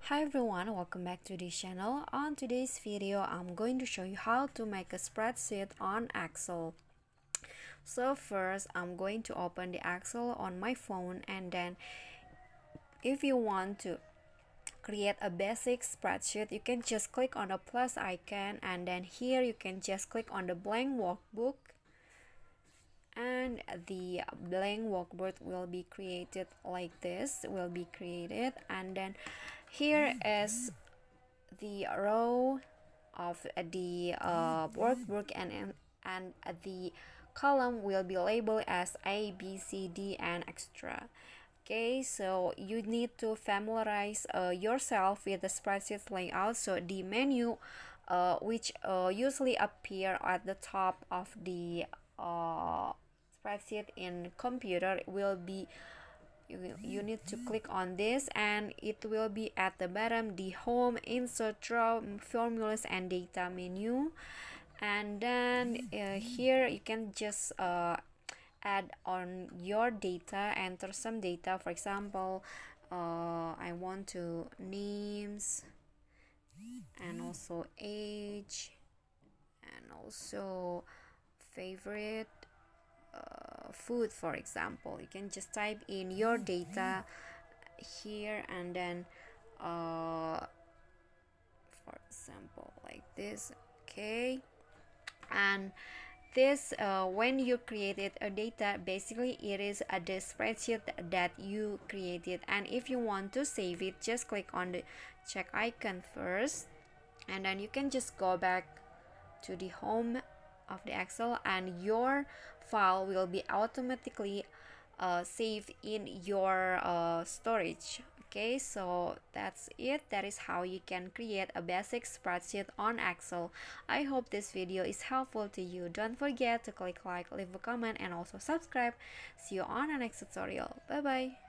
Hi everyone, welcome back to this channel. On today's video, I'm going to show you how to make a spreadsheet on Excel. So first, I'm going to open the Excel on my phone, and then if you want to create a basic spreadsheet, you can just click on the plus icon, and then here you can just click on the blank workbook, and the blank workbook will be created like this, and then here is the row of the workbook, and the column will be labeled as A, B, C, D, and extra. Okay, so you need to familiarize yourself with the spreadsheet layout. So the menu which usually appear at the top of the spreadsheet in computer will be, you need to click on this, and it will be at the bottom, the home, insert, draw, formulas, and data menu. And then here you can just add on your data, enter some data. For example, I want to names, and also age, and also favorite food. For example, you can just type in your data here, and then for example like this. Okay, and this when you created a data, basically it is the spreadsheet that you created. And if you want to save it, just click on the check icon first, and then you can just go back to the home of the Excel, and your file will be automatically saved in your storage. Okay, so that's it. That is how you can create a basic spreadsheet on Excel. I hope this video is helpful to you. Don't forget to click like, leave a comment, and also subscribe. See you on the next tutorial. Bye bye.